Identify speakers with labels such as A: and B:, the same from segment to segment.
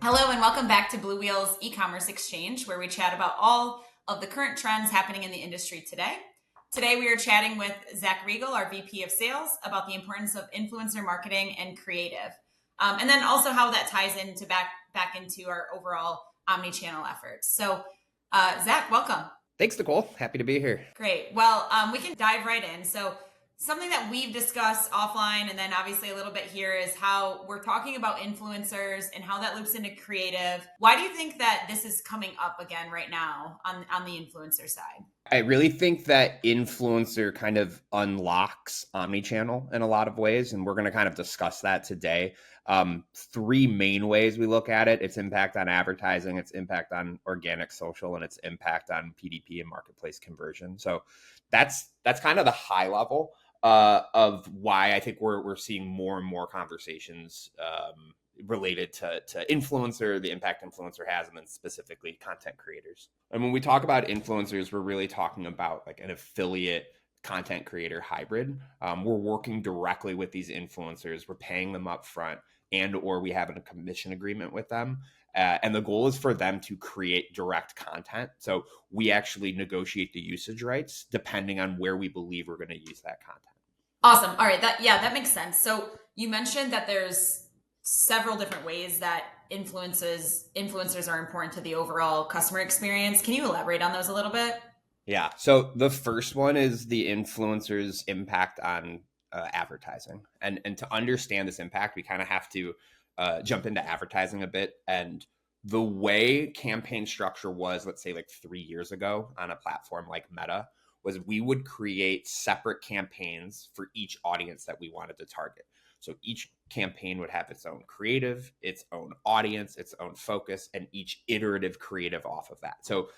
A: Hello and welcome back to Blue Wheel's e-commerce exchange, where we chat about all of the current trends happening in the industry today. Today we are chatting with Zach Riegle, our VP of Sales, about the importance of influencer marketing and creative, and then also how that ties into back into our overall omni-channel efforts. So, Zach, welcome.
B: Thanks, Nicole. Happy to be here.
A: Great. Well, we can dive right in. So, something that we've discussed offline and then obviously a little bit here is how we're talking about influencers and how that loops into creative. Why do you think that this is coming up again right now on the influencer side?
B: I really think that influencer kind of unlocks omni-channel in a lot of ways, and we're going to kind of discuss that today. Three main ways we look at it: its impact on advertising, its impact on organic social, and its impact on PDP and marketplace conversion. So that's kind of the high level of why I think we're seeing more and more conversations related to influencer, the impact influencer has, and then specifically content creators. And when we talk about influencers, we're really talking about like an affiliate content creator hybrid. We're working directly with these influencers. We're paying them up front, and or we have a commission agreement with them. And the goal is for them to create direct content. So we actually negotiate the usage rights depending on where we believe we're going to use that content.
A: Awesome. All right. That makes sense. So you mentioned that there's several different ways that influencers are important to the overall customer experience. Can you elaborate on those a little bit?
B: Yeah. So the first one is the influencer's impact on advertising. And to understand this impact, we kind of have to jump into advertising a bit. And the way campaign structure was, let's say like 3 years ago on a platform like Meta, was we would create separate campaigns for each audience that we wanted to target. So each campaign would have its own creative, its own audience, its own focus, and each iterative creative off of that. So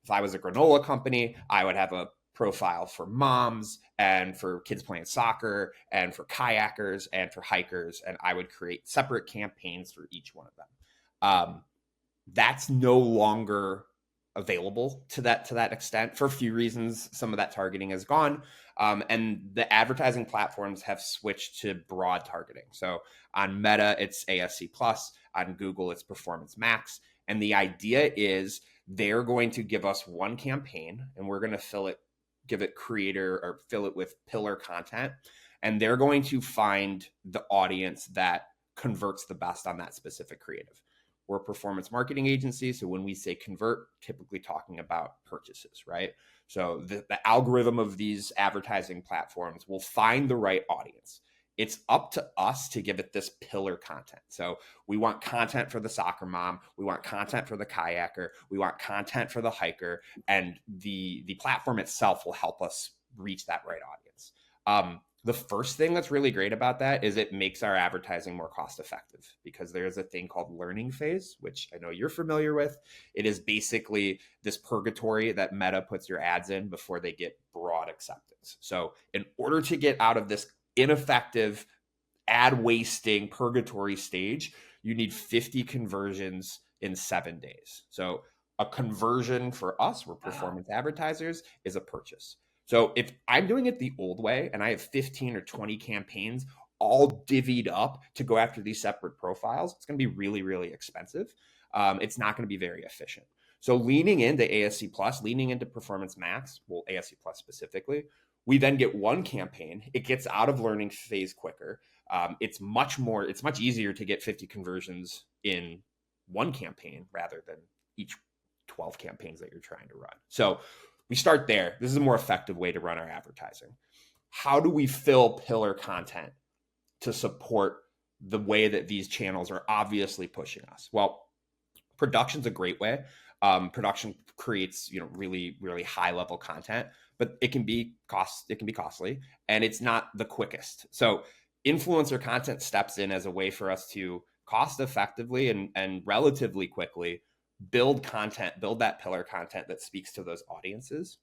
B: if I was a granola company, I would have a profile for moms and for kids playing soccer and for kayakers and for hikers, and I would create separate campaigns for each one of them. That's no longer available to that extent for a few reasons. Some of that targeting is gone, and the advertising platforms have switched to broad targeting. So on Meta, it's ASC plus. On Google, it's Performance Max. And the idea is they're going to give us one campaign, and we're going to give it creator or fill it with pillar content, and they're going to find the audience that converts the best on that specific creative. We're a performance marketing agency, so when we say convert, typically talking about purchases, right? So the algorithm of these advertising platforms will find the right audience. It's up to us to give it this pillar content. So we want content for the soccer mom, we want content for the kayaker, we want content for the hiker, and the platform itself will help us reach that right audience. The first thing that's really great about that is it makes our advertising more cost effective, because there's a thing called learning phase, which I know you're familiar with. It is basically this purgatory that Meta puts your ads in before they get broad acceptance. So in order to get out of this ineffective ad wasting purgatory stage, you need 50 conversions in 7 days. So a conversion for us, we're performance advertisers, is a purchase. So if I'm doing it the old way and I have 15 or 20 campaigns all divvied up to go after these separate profiles, it's going to be really, really expensive. It's not going to be very efficient. So leaning into ASC Plus, leaning into Performance Max, well, ASC Plus specifically, we then get one campaign. It gets out of learning phase quicker. It's much easier to get 50 conversions in one campaign rather than each 12 campaigns that you're trying to run. So we start there. This is a more effective way to run our advertising. How do we fill pillar content to support the way that these channels are obviously pushing us? Well, production's a great way. Production creates, really, really high level content, but it can be costly, and it's not the quickest. So influencer content steps in as a way for us to cost effectively and relatively quickly build that pillar content that speaks to those audiences.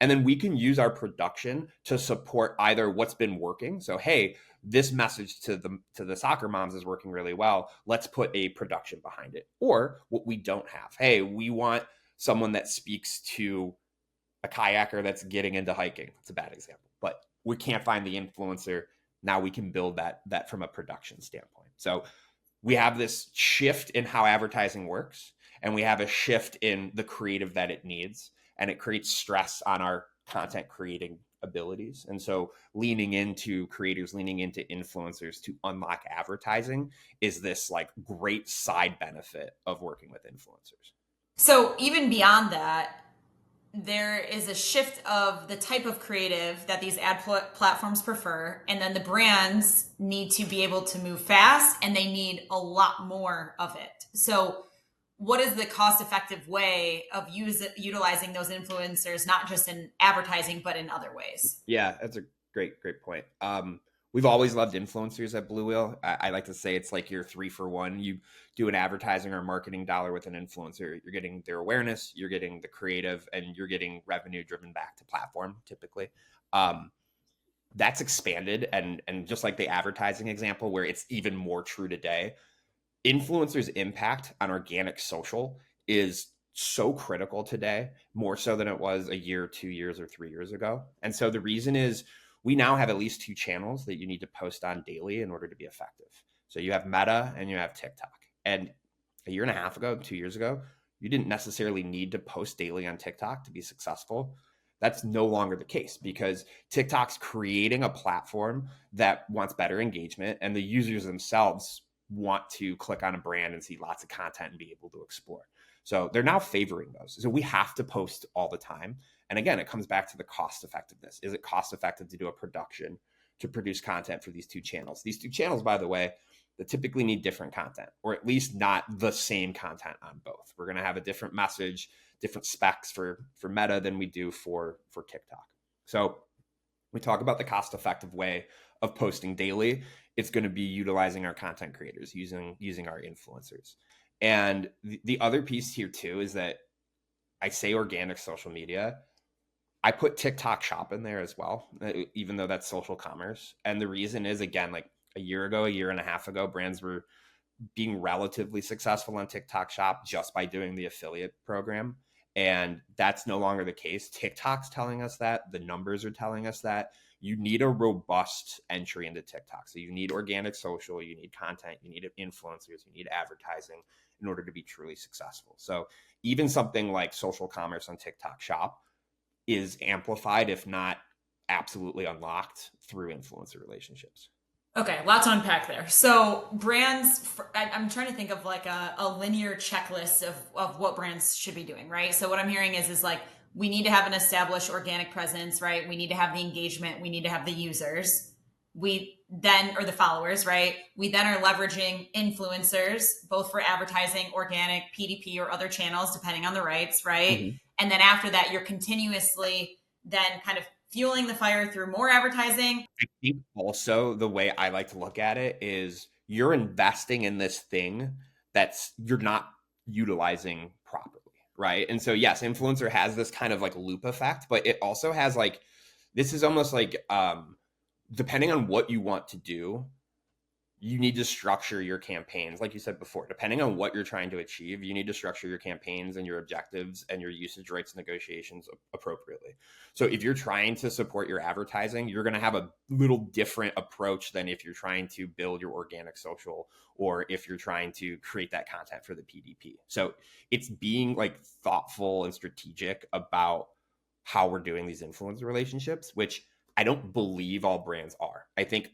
B: And then we can use our production to support either what's been working. So, hey, this message to the soccer moms is working really well. Let's put a production behind it. Or what we don't have. Hey, we want someone that speaks to a kayaker that's getting into hiking. It's a bad example, but we can't find the influencer. Now we can build that from a production standpoint. So we have this shift in how advertising works, and we have a shift in the creative that it needs, and it creates stress on our content creating abilities. And so leaning into creators, leaning into influencers to unlock advertising is this like great side benefit of working with influencers.
A: So even beyond that, there is a shift of the type of creative that these platforms prefer, and then the brands need to be able to move fast, and they need a lot more of it. So what is the cost effective way of utilizing those influencers, not just in advertising but in other ways?
B: Yeah, that's a great point. We've always loved influencers at Blue Wheel. I like to say it's like your 3-for-1. You do an advertising or marketing dollar with an influencer, you're getting their awareness, you're getting the creative, and you're getting revenue driven back to platform typically. Um, that's expanded, and just like the advertising example where it's even more true today, influencers' impact on organic social is so critical today, more so than it was a year, 2 years, or 3 years ago. And so the reason is we now have at least two channels that you need to post on daily in order to be effective. So you have Meta and you have TikTok. And a year and a half ago, 2 years ago, you didn't necessarily need to post daily on TikTok to be successful. That's no longer the case because TikTok's creating a platform that wants better engagement, and the users themselves want to click on a brand and see lots of content and be able to explore. So they're now favoring those. So we have to post all the time. And again, it comes back to the cost effectiveness. Is it cost effective to do a production, to produce content for these two channels? These two channels, by the way, that typically need different content, or at least not the same content on both. We're going to have a different message, different specs for Meta than we do for TikTok. So we talk about the cost effective way of posting daily. It's going to be utilizing our content creators, using our influencers. And the other piece here too is that I say organic social media. I put TikTok Shop in there as well, even though that's social commerce. And the reason is, again, like a year ago, a year and a half ago, brands were being relatively successful on TikTok Shop just by doing the affiliate program. And that's no longer the case. TikTok's telling us that. The numbers are telling us that. You need a robust entry into TikTok. So you need organic social, you need content, you need influencers, you need advertising in order to be truly successful. So even something like social commerce on TikTok Shop is amplified, if not absolutely unlocked, through influencer relationships.
A: Okay, lots to unpack there. So brands, I'm trying to think of like a linear checklist of what brands should be doing, right? So what I'm hearing is like, we need to have an established organic presence, right? We need to have the engagement. We need to have the users. We then, or the followers, right? We then are leveraging influencers, both for advertising, organic, PDP, or other channels, depending on the rights, right?
B: Mm-hmm.
A: And then after that, you're continuously then kind of fueling the fire through more advertising.
B: I think also the way I like to look at it is you're investing in this thing that's you're not utilizing properly, right? And so yes, influencer has this kind of like loop effect, but it also has like this is almost like depending on what you want to do, you need to structure your campaigns. Like you said before, depending on what you're trying to achieve, you need to structure your campaigns and your objectives and your usage rights negotiations appropriately. So if you're trying to support your advertising, you're going to have a little different approach than if you're trying to build your organic social or if you're trying to create that content for the PDP. So it's being like thoughtful and strategic about how we're doing these influencer relationships, which I don't believe all brands are. I think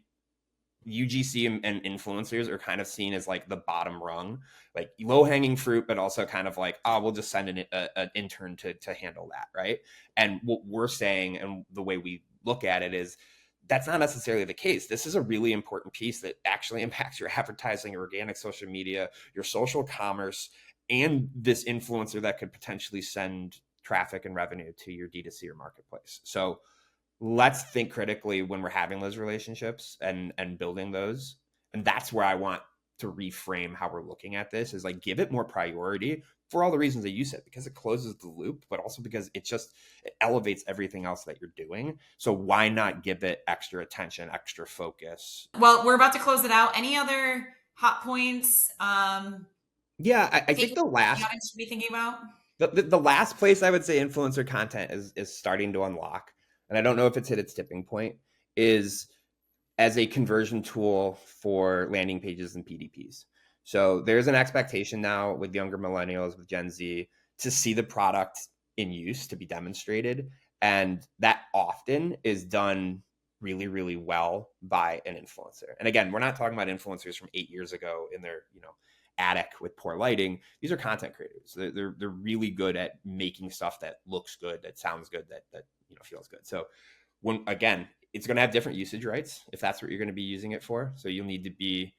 B: UGC and influencers are kind of seen as like the bottom rung, like low hanging fruit, but also kind of like, oh, we'll just send an intern to handle that. Right. And what we're saying and the way we look at it is that's not necessarily the case. This is a really important piece that actually impacts your advertising, your organic social media, your social commerce, and this influencer that could potentially send traffic and revenue to your D2C or marketplace. So let's think critically when we're having those relationships and building those. And that's where I want to reframe how we're looking at this is like, give it more priority for all the reasons that you said, because it closes the loop, but also because it elevates everything else that you're doing. So why not give it extra attention, extra focus?
A: Well, we're about to close it out. Any other hot points?
B: Yeah, I think the
A: The audience should be thinking about.
B: the last place I would say influencer content is starting to unlock, and I don't know if it's hit its tipping point, is as a conversion tool for landing pages and PDPs. So there's an expectation now with younger millennials, with Gen Z, to see the product in use, to be demonstrated. And that often is done really, really well by an influencer. And again, we're not talking about influencers from 8 years ago in their, attic with poor lighting. These are content creators. They're really good at making stuff that looks good, that sounds good, that feels good. So when, again, it's going to have different usage rights if that's what you're going to be using it for. So you'll need to be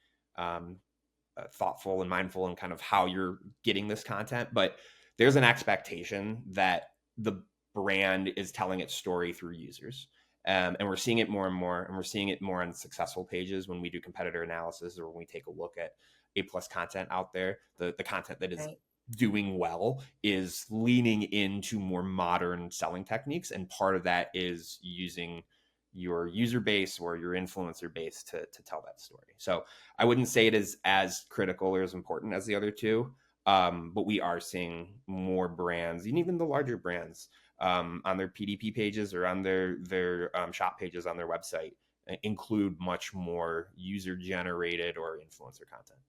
B: thoughtful and mindful in kind of how you're getting this content. But there's an expectation that the brand is telling its story through users. And we're seeing it more and more, and we're seeing it more on successful pages when we do competitor analysis or when we take a look at A+ content out there. The content that is doing well is leaning into more modern selling techniques, and part of that is using your user base or your influencer base to tell that story. So I wouldn't say it is as critical or as important as the other two, but we are seeing more brands, and even the larger brands, on their PDP pages or on their shop pages on their website, include much more user generated or influencer content.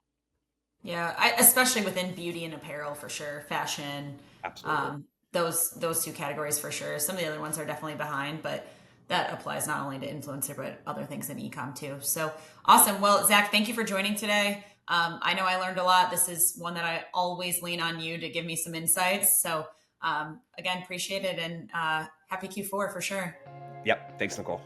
A: Yeah, especially within beauty and apparel for sure, fashion,
B: Absolutely.
A: those two categories for sure. Some of the other ones are definitely behind, but that applies not only to influencer but other things in ecom too. So awesome. Well, Zach, thank you for joining today. I know I learned a lot. This is one that I always lean on you to give me some insights. So again, appreciate it, and happy Q4 for sure.
B: Yep. Thanks, Nicole.